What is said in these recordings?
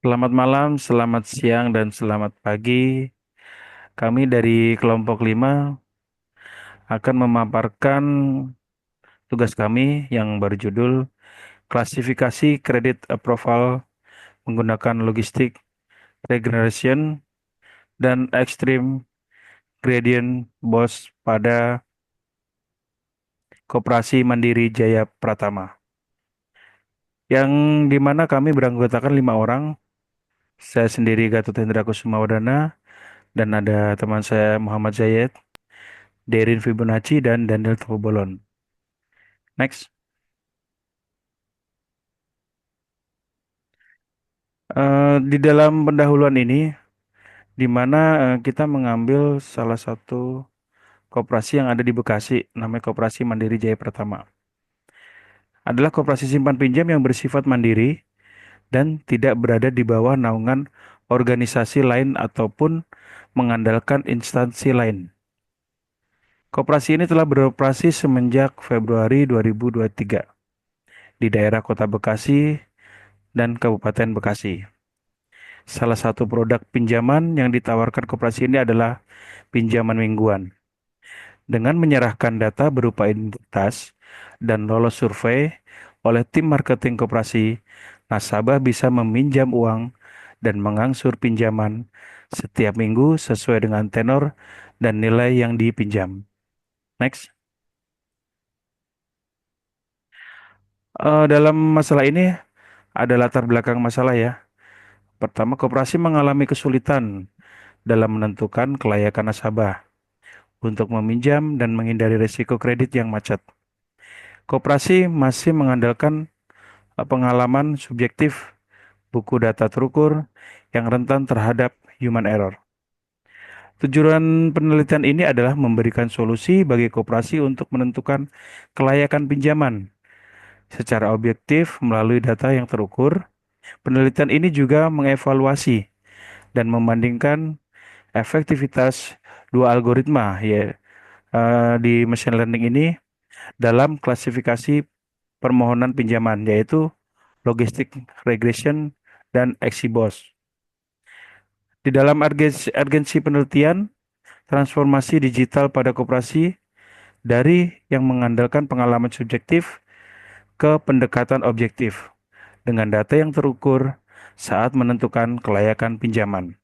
Selamat malam, selamat siang, dan selamat pagi. Kami dari kelompok 5 akan memaparkan tugas kami yang berjudul Klasifikasi Kredit Approval menggunakan Logistic Regression dan Extreme Gradient BOS pada Koperasi Mandiri Jaya Pratama. Yang dimana kami beranggotakan 5 orang, saya sendiri Gatot Hendra Kusumawardana, dan ada teman saya Muhammad Zayed, Derin Fibonacci, dan Daniel Topobolon. Next. Di dalam pendahuluan ini, di mana kita mengambil salah satu koperasi yang ada di Bekasi, namanya Koperasi Mandiri Jaya Pratama. Adalah koperasi simpan pinjam yang bersifat mandiri dan tidak berada di bawah naungan organisasi lain ataupun mengandalkan instansi lain. Koperasi ini telah beroperasi semenjak Februari 2023 di daerah Kota Bekasi dan Kabupaten Bekasi. Salah satu produk pinjaman yang ditawarkan koperasi ini adalah pinjaman mingguan. Dengan menyerahkan data berupa identitas dan lolos survei oleh tim marketing koperasi, nasabah bisa meminjam uang dan mengangsur pinjaman setiap minggu sesuai dengan tenor dan nilai yang dipinjam. Next. Dalam masalah ini ada latar belakang masalah ya. Pertama, koperasi mengalami kesulitan dalam menentukan kelayakan nasabah untuk meminjam dan menghindari risiko kredit yang macet. Koperasi masih mengandalkan pengalaman subjektif, buku data terukur yang rentan terhadap human error. Tujuan penelitian ini adalah memberikan solusi bagi koperasi untuk menentukan kelayakan pinjaman secara objektif melalui data yang terukur. Penelitian ini juga mengevaluasi dan membandingkan efektivitas dua algoritma di machine learning ini dalam klasifikasi permohonan pinjaman, yaitu logistic regression dan XGBoost. Di dalam urgensi penelitian, transformasi digital pada koperasi dari yang mengandalkan pengalaman subjektif ke pendekatan objektif dengan data yang terukur saat menentukan kelayakan pinjaman.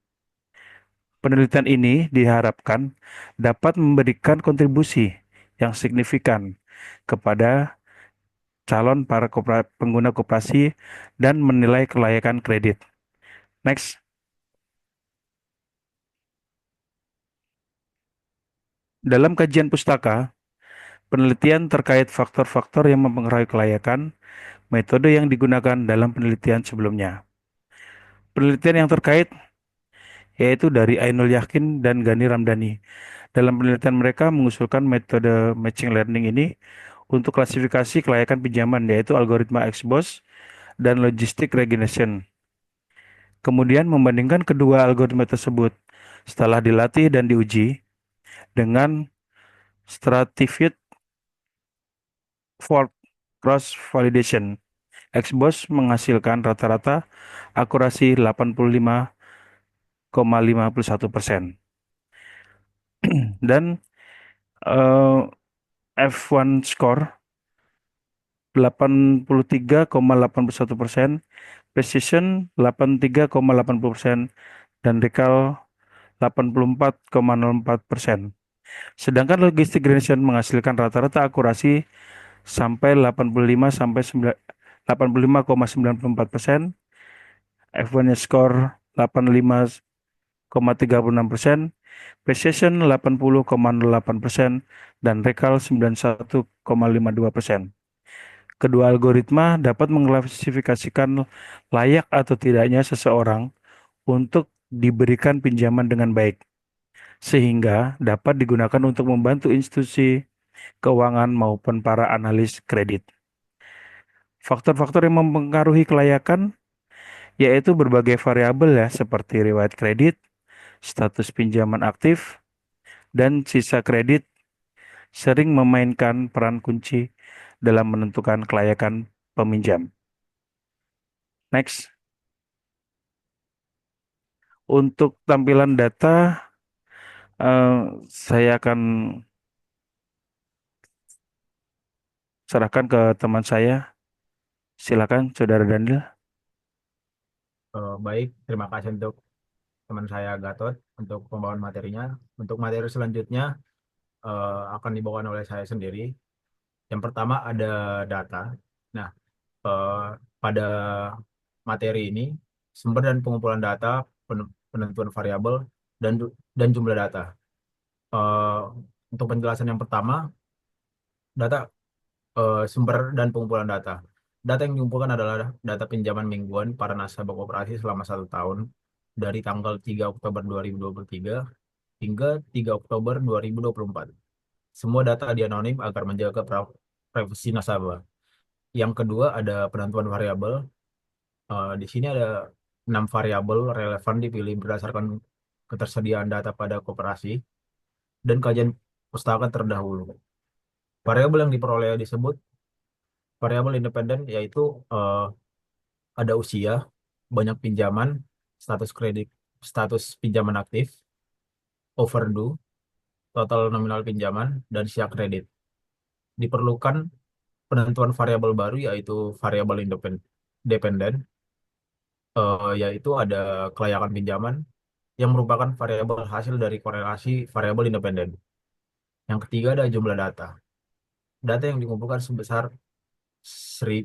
Penelitian ini diharapkan dapat memberikan kontribusi yang signifikan kepada calon para pengguna koperasi dan menilai kelayakan kredit. Next. Dalam kajian pustaka, penelitian terkait faktor-faktor yang mempengaruhi kelayakan, metode yang digunakan dalam penelitian sebelumnya. Penelitian yang terkait yaitu dari Ainul Yakin dan Gani Ramdhani. Dalam penelitian mereka mengusulkan metode matching learning ini untuk klasifikasi kelayakan pinjaman, yaitu algoritma XBOS dan logistic regression. Kemudian membandingkan kedua algoritma tersebut setelah dilatih dan diuji dengan stratified fault cross validation. XBOS menghasilkan rata-rata akurasi 85,51% dan eh, F1 score 83,81%, precision 83,80%, dan recall 84,04%. Sedangkan logistic regression menghasilkan rata-rata akurasi sampai 85 sampai 85,94%, F1 score 85,36%, precision 80,08%, dan recall 91,52%. Kedua algoritma dapat mengklasifikasikan layak atau tidaknya seseorang untuk diberikan pinjaman dengan baik, sehingga dapat digunakan untuk membantu institusi keuangan maupun para analis kredit. Faktor-faktor yang mempengaruhi kelayakan yaitu berbagai variabel ya, seperti riwayat kredit, status pinjaman aktif, dan sisa kredit sering memainkan peran kunci dalam menentukan kelayakan peminjam. Next. Untuk tampilan data, eh, saya akan serahkan ke teman saya. Silakan, Saudara Daniel. Baik, terima kasih untuk teman saya Gatot untuk pembawaan materinya. Untuk materi selanjutnya akan dibawakan oleh saya sendiri. Yang pertama ada data. Nah, eh, pada materi ini sumber dan pengumpulan data, penentuan variabel dan jumlah data. Eh, untuk penjelasan yang pertama, data sumber dan pengumpulan data. Data yang diumpulkan adalah data pinjaman mingguan para nasabah koperasi selama 1 tahun dari tanggal 3 Oktober 2023 hingga 3 Oktober 2024. Semua data dianonim agar menjaga privasi nasabah. Yang kedua ada penentuan variabel. Di sini ada 6 variabel relevan dipilih berdasarkan ketersediaan data pada koperasi dan kajian pustaka terdahulu. Variabel yang diperoleh disebut variabel independen, yaitu eh, ada usia, banyak pinjaman, status kredit, status pinjaman aktif, overdue, total nominal pinjaman, dan siap kredit. Diperlukan penentuan variabel baru yaitu variabel independen, yaitu ada kelayakan pinjaman yang merupakan variabel hasil dari korelasi variabel independen. Yang ketiga ada jumlah data. Data yang dikumpulkan sebesar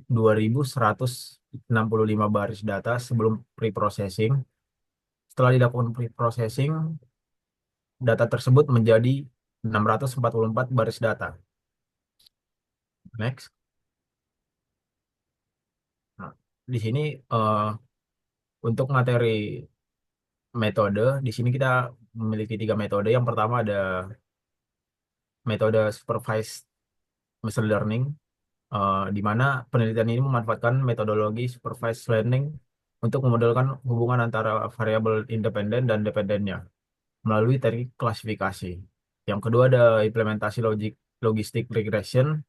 2.165 baris data sebelum pre-processing. Setelah dilakukan pre-processing, data tersebut menjadi 644 baris data. Next. Nah, di sini eh, untuk materi metode, di sini kita memiliki 3 metode. Yang pertama ada metode supervised machine learning, di mana penelitian ini memanfaatkan metodologi supervised learning untuk memodelkan hubungan antara variabel independen dan dependennya melalui teknik klasifikasi. Yang kedua ada implementasi logistik regression,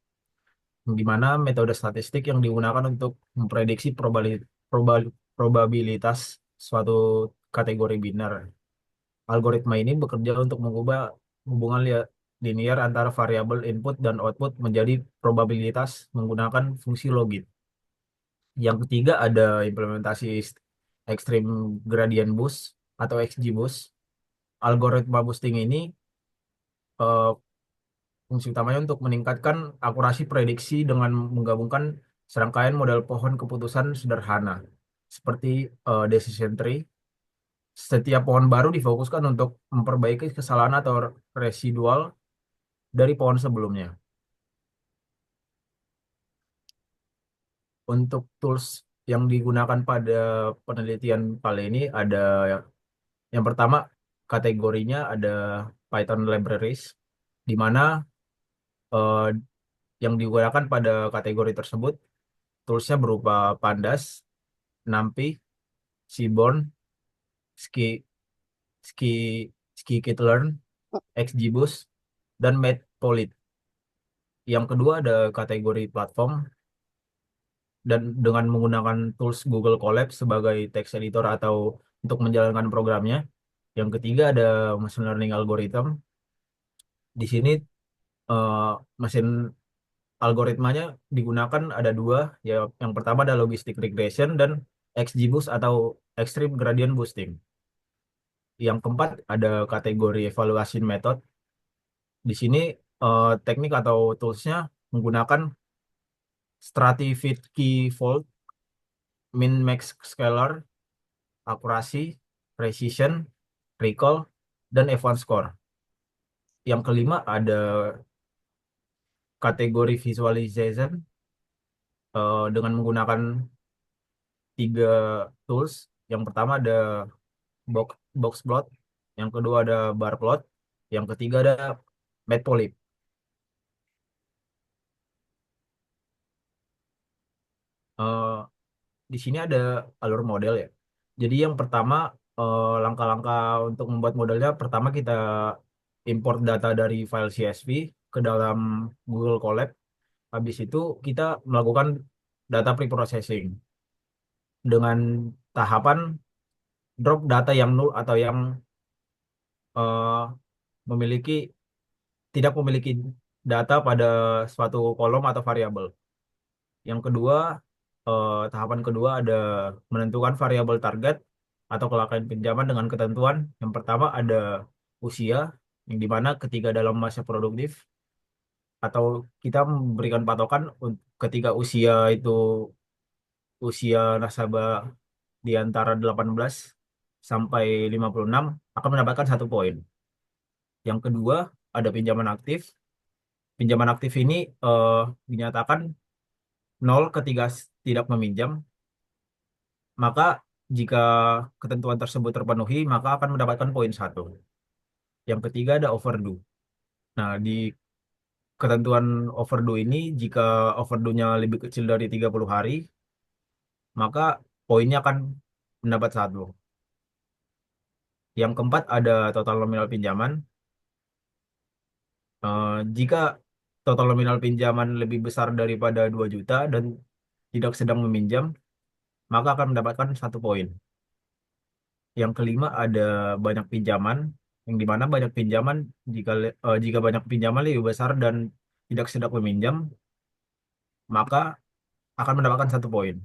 di mana metode statistik yang digunakan untuk memprediksi probabilitas suatu kategori biner. Algoritma ini bekerja untuk mengubah hubungan linear antara variabel input dan output menjadi probabilitas menggunakan fungsi logit. Yang ketiga ada implementasi extreme gradient boost atau XGBoost. Algoritma boosting ini eh, fungsi utamanya untuk meningkatkan akurasi prediksi dengan menggabungkan serangkaian model pohon keputusan sederhana seperti decision tree. Setiap pohon baru difokuskan untuk memperbaiki kesalahan atau residual dari pohon sebelumnya. Untuk tools yang digunakan pada penelitian kali ini ada yang pertama kategorinya ada Python libraries, di mana eh, yang digunakan pada kategori tersebut toolsnya berupa Pandas, NumPy, Seaborn, Ski, Ski, Scikit-learn, XGBoost, dan Matplotlib. Yang kedua ada kategori platform dan dengan menggunakan tools Google Colab sebagai text editor atau untuk menjalankan programnya. Yang ketiga ada machine learning algorithm. Di sini eh, mesin algoritmanya digunakan ada dua, ya yang pertama ada logistic regression dan XGBoost atau extreme gradient boosting. Yang keempat ada kategori evaluation method. Di sini teknik atau toolsnya menggunakan stratified fold, min max scalar, akurasi, precision, recall, dan F1 score. Yang kelima ada kategori visualization dengan menggunakan 3 tools. Yang pertama ada box plot, yang kedua ada bar plot, yang ketiga ada matplotlib. Eh, di sini ada alur model ya. Jadi yang pertama langkah-langkah untuk membuat modelnya, pertama kita import data dari file CSV ke dalam Google Colab. Habis itu kita melakukan data preprocessing dengan tahapan drop data yang nol atau yang eh, memiliki tidak memiliki data pada suatu kolom atau variabel. Yang kedua, tahapan kedua ada menentukan variabel target atau kelangkaan pinjaman dengan ketentuan. Yang pertama ada usia, yang dimana ketika dalam masa produktif atau kita memberikan patokan ketika usia itu usia nasabah di antara 18 sampai 56 akan mendapatkan 1 poin. Yang kedua ada pinjaman aktif. Pinjaman aktif ini eh, dinyatakan nol ketika tidak meminjam, maka jika ketentuan tersebut terpenuhi, maka akan mendapatkan poin 1. Yang ketiga ada overdue. Nah, di ketentuan overdue ini, jika overdue-nya lebih kecil dari 30 hari, maka poinnya akan mendapat 1. Yang keempat ada total nominal pinjaman. Jika total nominal pinjaman lebih besar daripada 2 juta dan tidak sedang meminjam, maka akan mendapatkan 1 poin. Yang kelima ada banyak pinjaman, yang dimana banyak pinjaman jika banyak pinjaman lebih besar dan tidak sedang meminjam, maka akan mendapatkan 1 poin.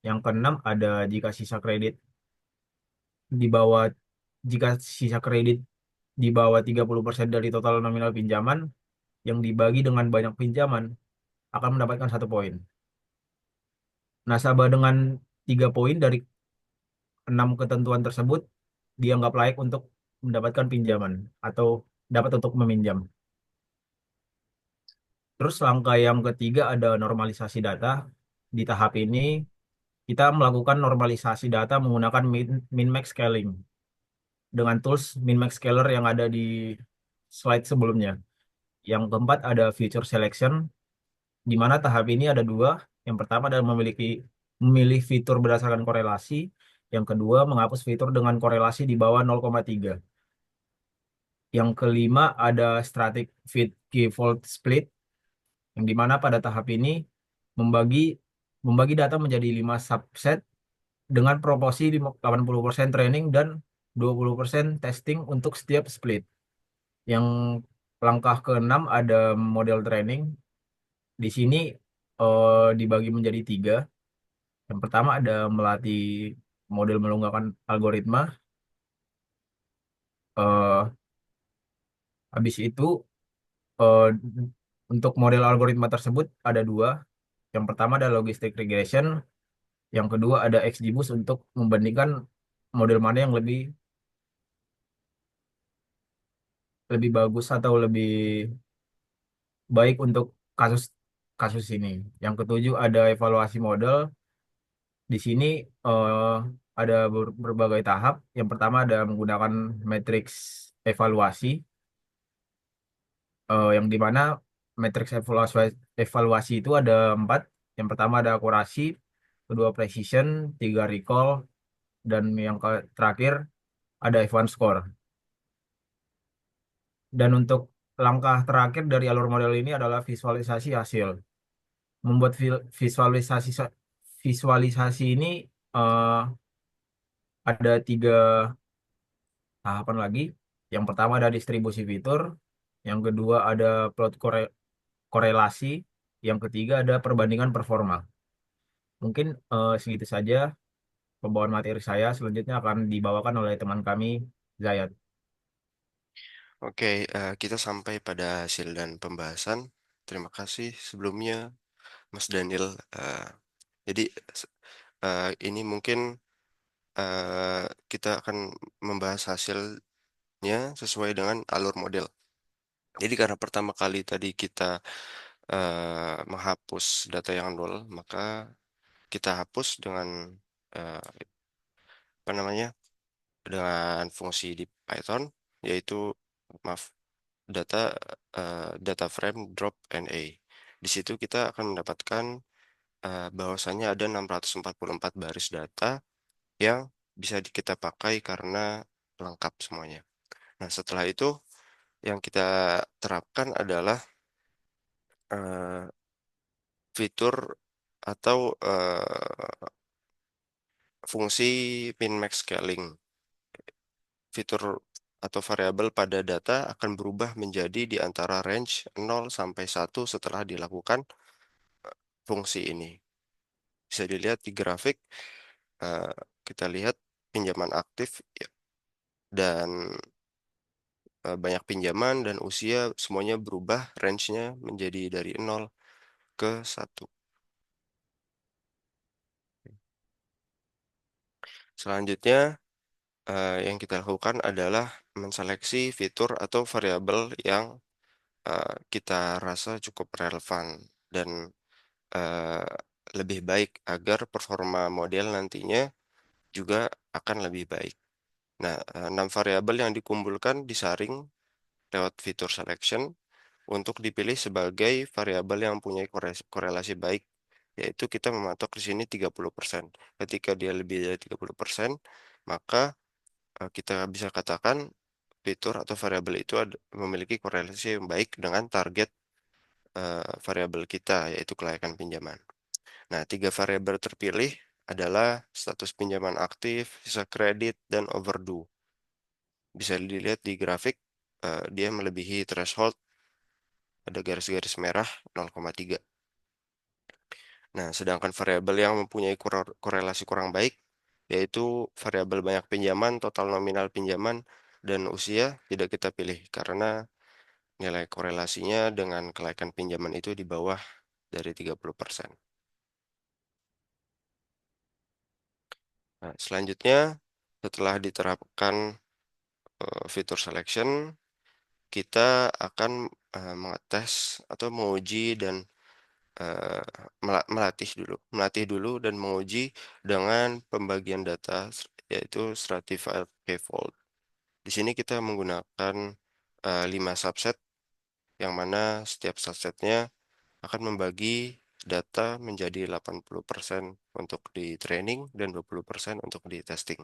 Yang keenam ada jika kredit di bawah jika sisa kredit di bawah 30% dari total nominal pinjaman yang dibagi dengan banyak pinjaman akan mendapatkan 1 poin. Nasabah dengan 3 poin dari 6 ketentuan tersebut dianggap layak untuk mendapatkan pinjaman atau dapat untuk meminjam. Terus langkah yang ketiga ada normalisasi data. Di tahap ini kita melakukan normalisasi data menggunakan min-max scaling dengan tools min-max scaler yang ada di slide sebelumnya. Yang keempat ada feature selection, di mana tahap ini ada dua. Yang pertama adalah memilih fitur berdasarkan korelasi. Yang kedua menghapus fitur dengan korelasi di bawah 0,3. Yang kelima ada static fit key fold split, yang dimana pada tahap ini membagi membagi data menjadi 5 subset dengan proporsi 80% training dan 20% testing untuk setiap split. Yang langkah keenam ada model training. Di sini dibagi menjadi 3. Yang pertama ada melatih model menggunakan algoritma. Eh, Habis itu eh, untuk model algoritma tersebut ada dua. Yang pertama ada logistic regression. Yang kedua ada XGBoost untuk membandingkan model mana yang lebih lebih bagus atau lebih baik untuk kasus kasus ini. Yang ketujuh ada evaluasi model. Di sini eh, ada berbagai tahap. Yang pertama ada menggunakan matriks evaluasi, yang dimana matriks evaluasi itu ada 4. Yang pertama ada akurasi, kedua precision, tiga recall, dan yang terakhir ada advanced score. Dan untuk langkah terakhir dari alur model ini adalah visualisasi hasil. Membuat visualisasi ini eh, ada 3 tahapan lagi. Yang pertama ada distribusi fitur, yang kedua ada plot korelasi, yang ketiga ada perbandingan performa. Mungkin segitu saja pembawaan materi saya. Selanjutnya akan dibawakan oleh teman kami, Zayat. Oke, kita sampai pada hasil dan pembahasan. Terima kasih sebelumnya, Mas Daniel. Eh, jadi, s- ini mungkin kita akan membahas hasilnya sesuai dengan alur model. Jadi, karena pertama kali tadi kita menghapus data yang nol, maka kita hapus dengan eh, apa namanya? Dengan fungsi di Python, yaitu maaf data data frame drop NA. Di situ kita akan mendapatkan bahwasannya ada 644 baris data yang bisa kita pakai karena lengkap semuanya. Nah, setelah itu yang kita terapkan adalah eh, fitur atau fungsi min-max scaling. Fitur atau variabel pada data akan berubah menjadi di antara range 0 sampai 1 setelah dilakukan fungsi ini. Bisa dilihat di grafik, eh, kita lihat pinjaman aktif ya, dan banyak pinjaman dan usia semuanya berubah range-nya menjadi dari 0 ke 1. Selanjutnya, yang kita lakukan adalah menseleksi fitur atau variabel yang kita rasa cukup relevan dan eh, lebih baik agar performa model nantinya juga akan lebih baik. Nah, 6 variabel yang dikumpulkan disaring lewat fitur selection untuk dipilih sebagai variabel yang punya korelasi baik, yaitu kita mematok di sini 30%. Ketika dia lebih dari 30%, maka kita bisa katakan fitur atau variabel itu memiliki korelasi yang baik dengan target variabel kita, yaitu kelayakan pinjaman. Nah, 3 variabel terpilih adalah status pinjaman aktif, sisa kredit, dan overdue. Bisa dilihat di grafik, dia melebihi threshold, ada garis-garis merah 0,3. Nah, sedangkan variabel yang mempunyai korelasi kurang baik, yaitu variabel banyak pinjaman, total nominal pinjaman, dan usia tidak kita pilih karena nilai korelasinya dengan kelaikan pinjaman itu di bawah dari 30%. Nah, selanjutnya, setelah diterapkan fitur selection, kita akan mengetes atau menguji dan eh, melatih dulu dan menguji dengan pembagian data yaitu stratified scaffold. Di sini kita menggunakan 5 subset yang mana setiap subsetnya akan membagi data menjadi 80% untuk di training dan 20% untuk di testing.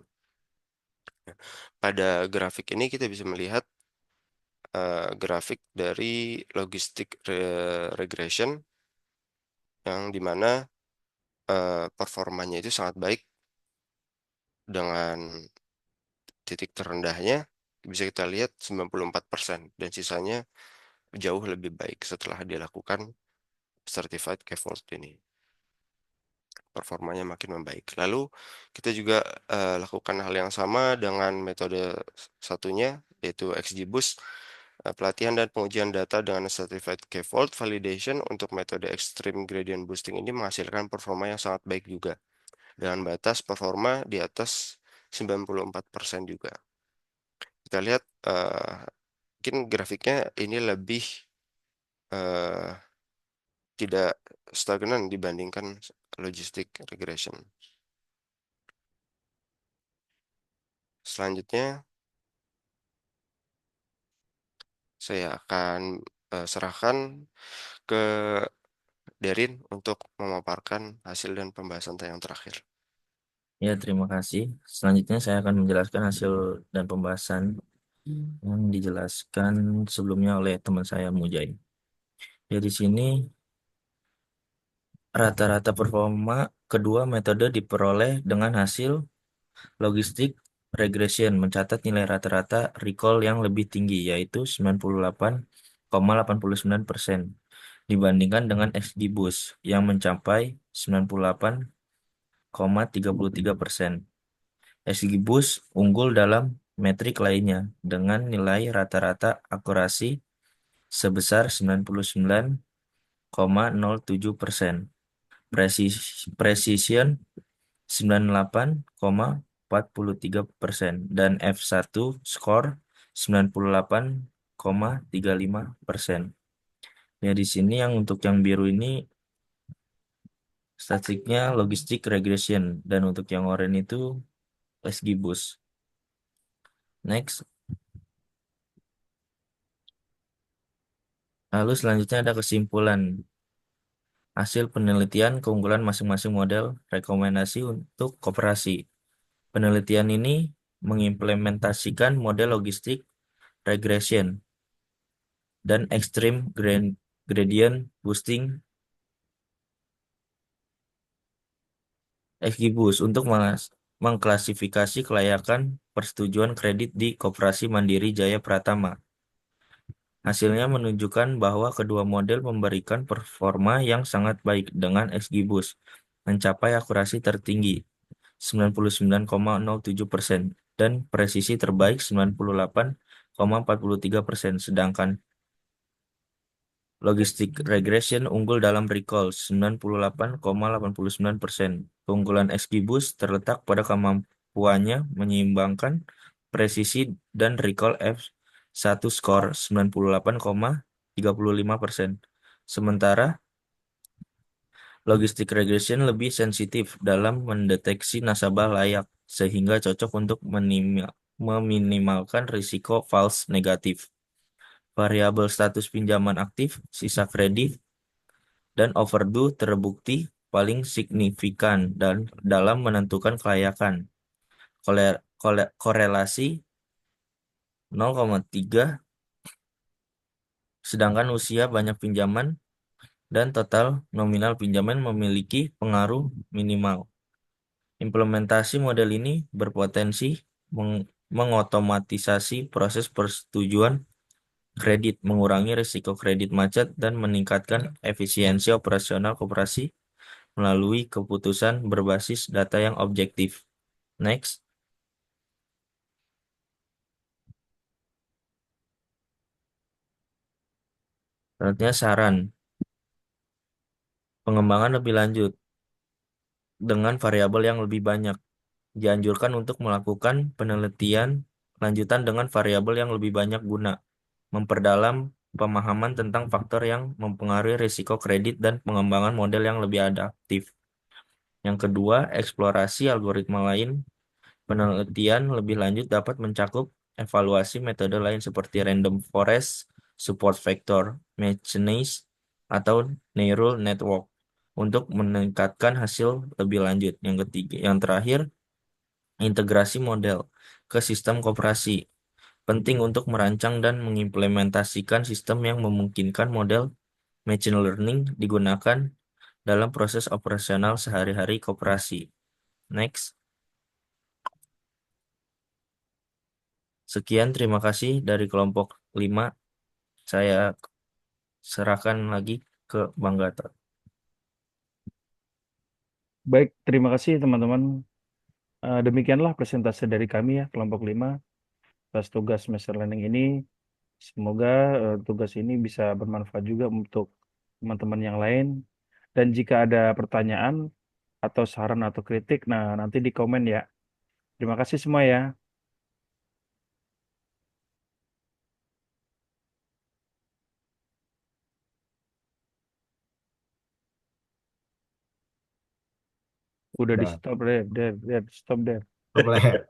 Pada grafik ini kita bisa melihat grafik dari logistic regression yang dimana performanya itu sangat baik dengan titik terendahnya bisa kita lihat 94% dan sisanya jauh lebih baik setelah dilakukan certified scaffold ini. Performanya makin membaik. Lalu kita juga lakukan hal yang sama dengan metode satunya yaitu XGBoost. Pelatihan dan pengujian data dengan certified scaffold validation untuk metode extreme gradient boosting ini menghasilkan performa yang sangat baik juga dengan batas performa di atas 94% juga. Kita lihat mungkin grafiknya ini lebih eh, tidak stagnan dibandingkan logistic regression. Selanjutnya, saya akan serahkan ke Derin untuk memaparkan hasil dan pembahasan yang terakhir. Ya, terima kasih. Selanjutnya saya akan menjelaskan hasil dan pembahasan yang dijelaskan sebelumnya oleh teman saya Mujai. Ya, di sini rata-rata performa kedua metode diperoleh dengan hasil logistik regression mencatat nilai rata-rata recall yang lebih tinggi yaitu 98,89% dibandingkan dengan XGBoost yang mencapai 98,33%. XGBoost unggul dalam metrik lainnya dengan nilai rata-rata akurasi sebesar 99,07%, precision 98,43%, dan F1 score 98,35%. Ya, di sini yang untuk yang biru ini statistiknya logistic regression dan untuk yang oranye itu XGBoost. Next. Lalu selanjutnya ada kesimpulan hasil penelitian keunggulan masing-masing model rekomendasi untuk koperasi. Penelitian ini mengimplementasikan model logistik regression dan extreme gradient boosting XGBoost untuk mengklasifikasi kelayakan persetujuan kredit di Koperasi Mandiri Jaya Pratama. Hasilnya menunjukkan bahwa kedua model memberikan performa yang sangat baik dengan XGBoost mencapai akurasi tertinggi 99,07% dan presisi terbaik 98,43%, sedangkan logistik regression unggul dalam recall 98,89%. Keunggulan XGBoost terletak pada kemampuannya menyeimbangkan presisi dan recall F1 skor 98,35%. Sementara logistik regression lebih sensitif dalam mendeteksi nasabah layak sehingga cocok untuk meminimalkan risiko false negatif. Variabel status pinjaman aktif, sisa kredit, dan overdue terbukti paling signifikan dan dalam menentukan kelayakan. Korelasi 0,3, sedangkan usia banyak pinjaman dan total nominal pinjaman memiliki pengaruh minimal. Implementasi model ini berpotensi mengotomatisasi proses persetujuan kredit, mengurangi risiko kredit macet, dan meningkatkan efisiensi operasional koperasi melalui keputusan berbasis data yang objektif. Next. Selanjutnya saran pengembangan lebih lanjut dengan variabel yang lebih banyak. Dianjurkan untuk melakukan penelitian lanjutan dengan variabel yang lebih banyak guna memperdalam pemahaman tentang faktor yang mempengaruhi risiko kredit dan pengembangan model yang lebih adaptif. Yang kedua, eksplorasi algoritma lain. Penelitian lebih lanjut dapat mencakup evaluasi metode lain seperti random forest, support vector, machines, atau neural network untuk meningkatkan hasil lebih lanjut. Yang ketiga, yang terakhir, integrasi model ke sistem koperasi. Penting untuk merancang dan mengimplementasikan sistem yang memungkinkan model machine learning digunakan dalam proses operasional sehari-hari koperasi. Next. Sekian, terima kasih dari kelompok 5. Saya serahkan lagi ke Bang Gatot. Baik, terima kasih teman-teman. Demikianlah presentasi dari kami ya, kelompok 5 atas tugas semester learning ini. Semoga tugas ini bisa bermanfaat juga untuk teman-teman yang lain. Dan jika ada pertanyaan atau saran atau kritik, nah nanti di komen ya. Terima kasih semua ya. Udah di Udah, stop deh, stop deh. boleh.